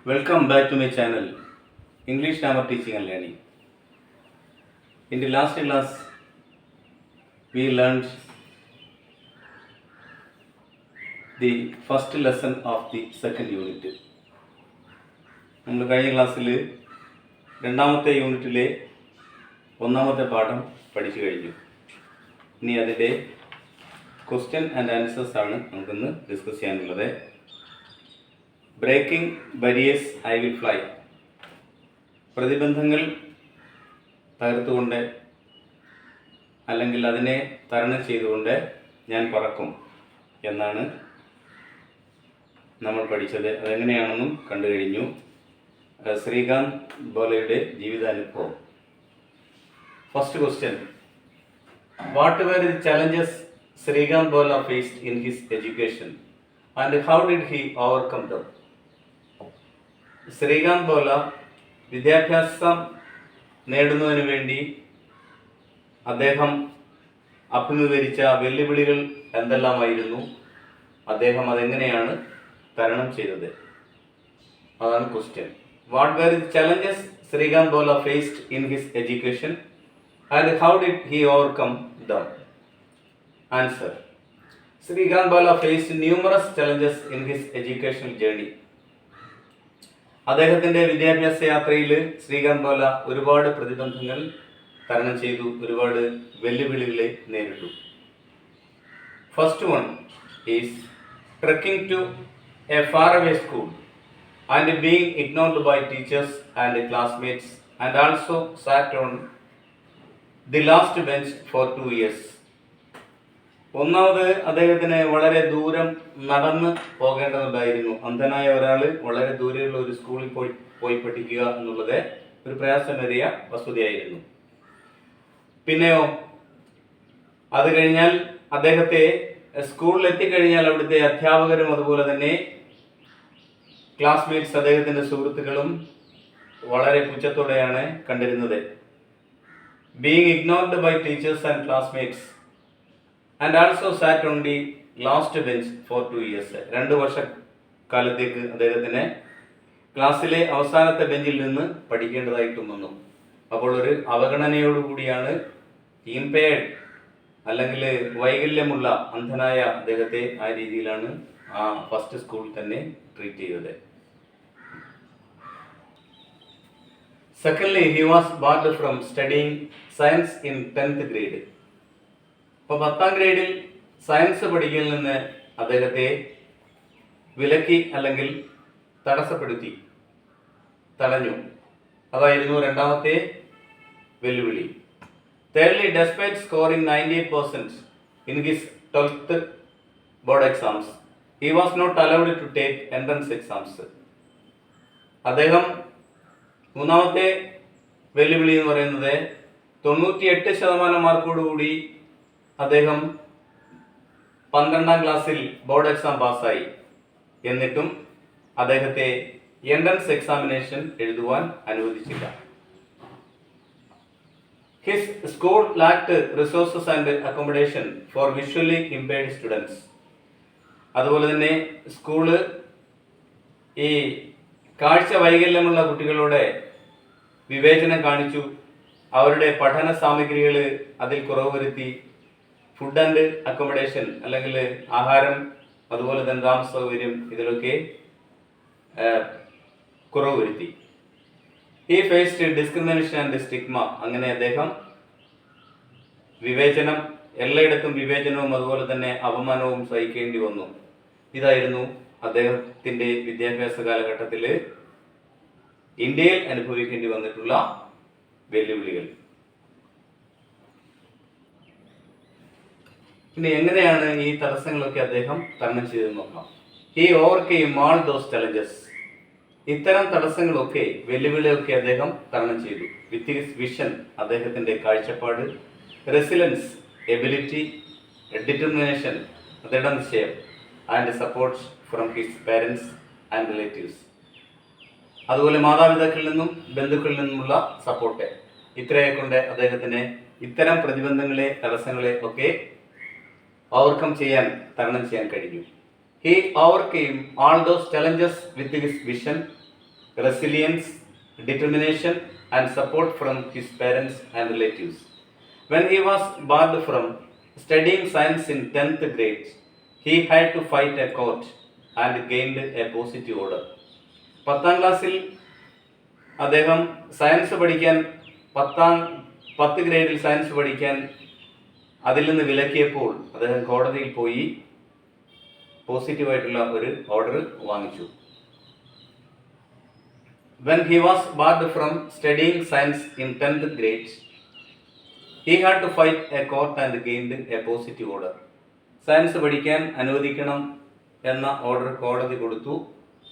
Welcome back to my channel, English Grammar Teaching and Learning. In the last class, we learned the first lesson of the second unit. നമ്മൾ കഴിഞ്ഞ ക്ലാസ്സിൽ രണ്ടാമത്തെ യൂണിറ്റിലെ ഒന്നാമത്തെ പാഠം പഠിച്ചു കഴിഞ്ഞു. ഇനി അതിൻ്റെ ക്വസ്റ്റ്യൻ ആൻഡ് ആൻസേഴ്സ് ആണ് നമുക്കിന്ന് ഡിസ്കസ് ചെയ്യാനുള്ളത്. Breaking barriers I will fly. പ്രതിബന്ധങ്ങൾ തകർത്തുകൊണ്ട് അല്ലെങ്കിൽ അതിനെ തരണം ചെയ്തുകൊണ്ട് ഞാൻ പറക്കും എന്നാണ് നമ്മൾ പഠിച്ചത്. അതെങ്ങനെയാണെന്നും കണ്ടു കഴിഞ്ഞു. ശ്രീകാന്ത് ബോലയുടെ ജീവിതാനുഭവം. First question, what were the challenges Srikanth Bola faced in his education and how did he overcome them? Srikanth Bolla വിദ്യാഭ്യാസം നേടുന്നതിന് വേണ്ടി അദ്ദേഹം അഭിമുഖീകരിച്ച വെല്ലുവിളികൾ എന്തെല്ലാമായിരുന്നു, അദ്ദേഹം അതെങ്ങനെയാണ് തരണം ചെയ്തത്, അതാണ് question. What were the challenges Srikanth Bola faced in his education and how did he overcome them? Answer. Srikanth Bola faced numerous challenges in his educational journey. അദ്ദേഹത്തിൻ്റെ വിദ്യാഭ്യാസ യാത്രയിൽ ശ്രീകാന്ത് ബോല ഒരുപാട് പ്രതിബന്ധങ്ങൾ തരണം ചെയ്തു, ഒരുപാട് വെല്ലുവിളികളെ നേരിട്ടു. First one is trekking to a far away school and being ignored by teachers and classmates and also sat on the last bench for 2 years. ഒന്നാമത് അദ്ദേഹത്തിന് വളരെ ദൂരം നടന്ന് പോകേണ്ടതുണ്ടായിരുന്നു. അന്ധനായ ഒരാൾ വളരെ ദൂരെയുള്ള ഒരു സ്കൂളിൽ പോയി പഠിക്കുക എന്നുള്ളത് ഒരു പ്രയാസമേറിയ വസ്തുതയായിരുന്നു. പിന്നെയോ അത് കഴിഞ്ഞാൽ അദ്ദേഹത്തെ സ്കൂളിൽ എത്തിക്കഴിഞ്ഞാൽ അവിടുത്തെ അധ്യാപകരും അതുപോലെ തന്നെ ക്ലാസ്മേറ്റ്സ്, അദ്ദേഹത്തിൻ്റെ സുഹൃത്തുക്കളും വളരെ പുച്ഛത്തോടെയാണ് കണ്ടിരുന്നത്. Being ignored by teachers and classmates and also sat on the last bench for 2 years. 2 വർഷക്കാലത്തേക്ക് അദ്ദേഹത്തിന് ക്ലാസ്സിലെ അവസാനത്തെ ബെഞ്ചിൽ നിന്ന് പഠിക്കേണ്ടതായിട്ടും വന്നു. അപ്പോൾ ഒരു അവഗണനയോടുകൂടിയാണ് ഇംപെയർഡ് അല്ലെങ്കിൽ വൈകല്യമുള്ള അന്ധനായ അദ്ദേഹത്തെ ആ രീതിയിലാണ് ആ ഫസ്റ്റ് സ്കൂൾ തന്നെ ട്രീറ്റ് ചെയ്തത്. Secondly, he was barred from studying science in 10th grade. അപ്പോൾ 10ാം ഗ്രേഡിൽ സയൻസ് പഠിക്കലിൽ നിന്ന് അദ്ദേഹത്തെ വിലക്കി അല്ലെങ്കിൽ തടഞ്ഞു. അതായിരുന്നു രണ്ടാമത്തെ വെല്ലുവിളി. Thirdly, despite scoring 98% in his 12th board exams, he was not allowed to take entrance exams. അദ്ദേഹം മൂന്നാമത്തെ വെല്ലുവിളി എന്ന് പറയുന്നത് 98% മാർക്കോടുകൂടി അദ്ദേഹം 12ാം ക്ലാസ്സിൽ ബോർഡ് എക്സാം പാസ്സായി. എന്നിട്ടും അദ്ദേഹത്തെ എൻട്രൻസ് എക്സാമിനേഷൻ എഴുതുവാൻ അനുവദിച്ചില്ല. His school lacked resources and accommodation for visually impaired students. അതുപോലെ തന്നെ സ്കൂള് ഈ കാഴ്ച വൈകല്യമുള്ള കുട്ടികളോട് വിവേചനം കാണിച്ചു. അവരുടെ പഠന സാമഗ്രികൾ അതിൽ കുറവ് വരുത്തി. ഫുഡ് ആൻഡ് അക്കോമഡേഷൻ അല്ലെങ്കിൽ ആഹാരം, അതുപോലെ തന്നെ താമസ സൗകര്യം, ഇതിലൊക്കെ കുറവ് വരുത്തി. ഈ ഫേസ്ഡ് ഡിസ്ക്രിമിനേഷൻ ആൻഡ് സ്റ്റിഗ്മ. അങ്ങനെ അദ്ദേഹം എല്ലായിടത്തും വിവേചനവും അതുപോലെ തന്നെ അപമാനവും സഹിക്കേണ്ടി വന്നു. ഇതായിരുന്നു അദ്ദേഹത്തിൻ്റെ വിദ്യാഭ്യാസ കാലഘട്ടത്തിൽ ഇന്ത്യയിൽ അനുഭവിക്കേണ്ടി വന്നിട്ടുള്ള വെല്ലുവിളികൾ. പിന്നെ എങ്ങനെയാണ് ഈ തടസ്സങ്ങളൊക്കെ അദ്ദേഹം തരണം ചെയ്തെന്ന് നോക്കാം. He overcame all those challenges. ഇത്തരം തടസ്സങ്ങളൊക്കെ വെല്ലുവിളിയൊക്കെ അദ്ദേഹം തരണം ചെയ്തു. വിത്ത് ഹിസ് വിഷൻ, അദ്ദേഹത്തിൻ്റെ കാഴ്ചപ്പാട്, റെസിലൻസ്, എബിലിറ്റി, ഡിറ്റർമിനേഷൻ, ദൃഢനിശ്ചയം, and support from his parents and relatives. അതുപോലെ മാതാപിതാക്കളിൽ നിന്നും ബന്ധുക്കളിൽ നിന്നുമുള്ള സപ്പോർട്ട്. ഇത്രയെ കൊണ്ട് അദ്ദേഹത്തിന് ഇത്തരം പ്രതിബന്ധങ്ങളെ, തടസ്സങ്ങളെ ഒക്കെ തരണം ചെയ്യാൻ കഴിഞ്ഞു. He overcame all those challenges with his vision, resilience, determination, and support from his parents and relatives. When he was barred from studying science in 10th grade, he had to fight a court and gained a positive order. 10th ക്ലാസ്സിൽ അദ്ദേഹം science പഠിക്കാൻ 10th ഗ്രേഡിൽ science പഠിക്കാൻ അതിൽ നിന്ന് വിലക്കിയപ്പോൾ അദ്ദേഹം കോടതിയിൽ പോയി പോസിറ്റീവായിട്ടുള്ള ഒരു ഓർഡർ വാങ്ങിച്ചു. When he was barred from studying science in 10th grade, he had to fight a court and gained a positive order. Science പഠിക്കാൻ അനുവദിക്കണം എന്ന ഓർഡർ കോടതി കൊടുത്തു.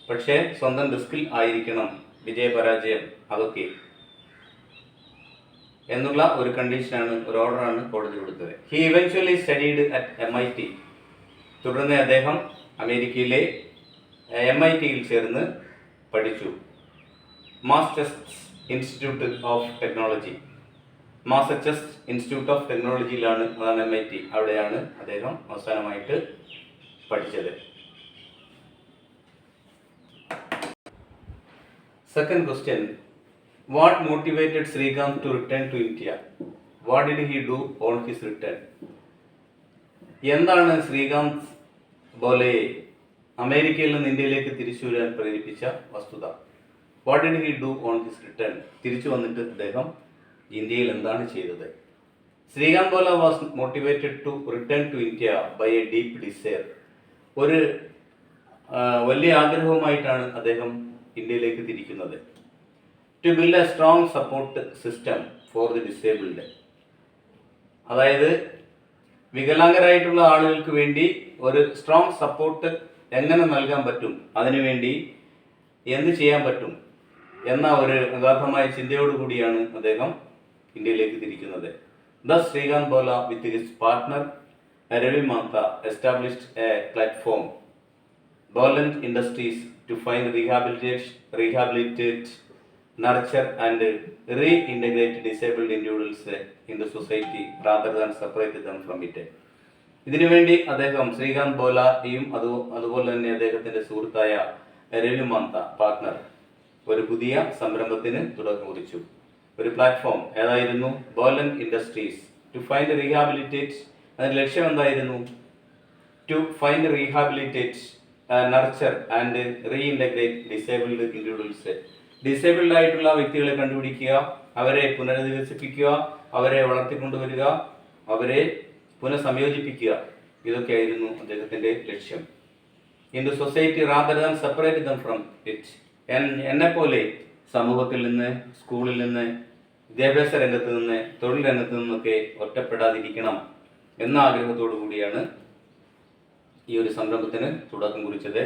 പക്ഷേ സ്വന്തം റിസ്കിൽ ആയിരിക്കണം, വിജയപരാജയം അതൊക്കെ എന്നുള്ള ഒരു കണ്ടീഷനാണ്, ഒരു ഓർഡറാണ് കോടതി കൊടുത്തത്. He eventually studied at MIT. തുടർന്ന് അദ്ദേഹം അമേരിക്കയിലെ MITയിൽ ചേർന്ന് പഠിച്ചു. മാസച്ചൂസെറ്റ്സ് ഇൻസ്റ്റിറ്റ്യൂട്ട് ഓഫ് ടെക്നോളജിയിലാണ്, അതാണ് MIT. അവിടെയാണ് അദ്ദേഹം അവസാനമായിട്ട് പഠിച്ചത്. Second question. What motivated Srikanth to return to India? What did he do on his return? എന്താണ് ശ്രീകാന്ത് ബോലയെ അമേരിക്കയിൽ നിന്ന് ഇന്ത്യയിലേക്ക് തിരിച്ചു വരാൻ പ്രേരിപ്പിച്ച വസ്തുത? What did he do on his return? തിരിച്ചു വന്നിട്ട് അദ്ദേഹം ഇന്ത്യയിൽ എന്താണ് ചെയ്തത്? Srikanth Bolla was motivated to return to India by a deep desire. ഒരു വലിയ ആഗ്രഹവുമായിട്ടാണ് അദ്ദേഹം ഇന്ത്യയിലേക്ക് തിരിക്കുന്നത്. To build a strong support system for the disabled. അതായത് വികലാംഗരായിട്ടുള്ള ആളുകൾക്ക് വേണ്ടി ഒരു സ്ട്രോങ് സപ്പോർട്ട് എങ്ങനെ നൽകാൻ പറ്റും, അതിനുവേണ്ടി എന്ത് ചെയ്യാൻ പറ്റും എന്ന ഒരു അഗാധമായ ചിന്തയോടുകൂടിയാണ് അദ്ദേഹം ഇന്ത്യയിലേക്ക് തിരിക്കുന്നത്. Thus Srikanth Bola with his partner Ravi Mantha established a platform, Boland Industries, to find rehabilitate, nurture and reintegrate disabled individuals in the society rather than separate them from it. ഇതിനുവേണ്ടി അദ്ദേഹം ശ്രീകാന്ത് ബോലയും അതുപോലെ തന്നെ അദ്ദേഹത്തിന്റെ സുഹൃത്തായ രവി മാന്ത പാർട്ട്ണർ ഒരു പുതിയ സംരംഭത്തിന് തുടക്കം കുറിച്ചു. ഒരു പ്ലാറ്റ്ഫോം ഏതായിരുന്നു? Bollant industries. To find rehabilitate, അതിന്റെ ലക്ഷ്യം എന്തായിരുന്നു? To find rehabilitate, nurture and reintegrate disabled individuals. Disabled ആയിട്ടുള്ള വ്യക്തികളെ കണ്ടുപിടിക്കുക, അവരെ പുനരധിവസിപ്പിക്കുക, അവരെ വളർത്തിക്കൊണ്ടുവരിക, അവരെ പുനഃസംയോജിപ്പിക്കുക, ഇതൊക്കെയായിരുന്നു അദ്ദേഹത്തിന്റെ ലക്ഷ്യം. In the society rather than separate them from it. എന്നെപ്പോലെ സമൂഹത്തിൽ നിന്ന്, സ്കൂളിൽ നിന്ന്, വിദ്യാഭ്യാസ രംഗത്ത് നിന്ന്, തൊഴിൽ രംഗത്ത് നിന്നൊക്കെ ഒറ്റപ്പെടാതിരിക്കണം എന്ന ആഗ്രഹത്തോടു കൂടിയാണ് ഈ ഒരു സംരംഭത്തിന് തുടക്കം കുറിച്ചത്.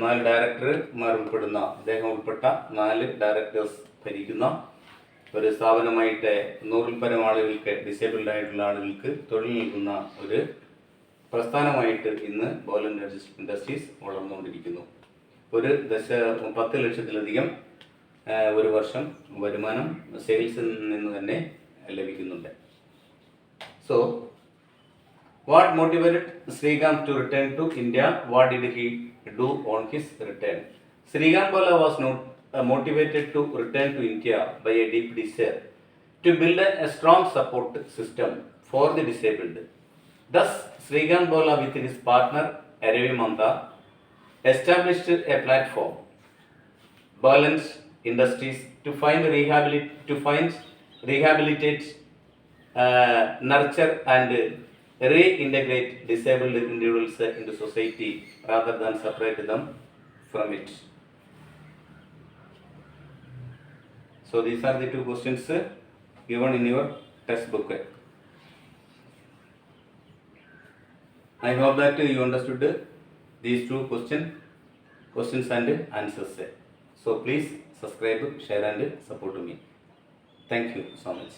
4 ഡയറക്ടർമാർ ഉൾപ്പെടുന്ന, അദ്ദേഹം ഉൾപ്പെട്ട 4 ഡയറക്ടേഴ്സ് ഭരിക്കുന്ന ഒരു സ്ഥാപനമായിട്ട് 100-ൽ പരം ആളുകൾക്ക്, ഡിസേബിൾഡ് ആയിട്ടുള്ള ആളുകൾക്ക് തൊഴിൽ നൽകുന്ന ഒരു പ്രസ്ഥാനമായിട്ട് ഇന്ന് ബോലൻ ഇൻഡസ്ട്രീസ് വളർന്നുകൊണ്ടിരിക്കുന്നു. 10 ലക്ഷത്തിലധികം ഒരു വർഷം വരുമാനം സെയിൽസിൽ നിന്ന് തന്നെ ലഭിക്കുന്നുണ്ട്. So what motivated Srikanth to return to India? What did he do on his return? Srikanth Bola was motivated to return to India by a deep desire to build a strong support system for the disabled. Thus, Srikanth Bola with his partner Ravi Mantha established a platform, Boland Industries, to rehabilitate, nurture and reintegrate disabled individuals into society rather than separate them from it. So these are the 2 questions given in your textbook. I hope that you understood these 2 questions and answers. So please subscribe, share and support me. Thank you so much.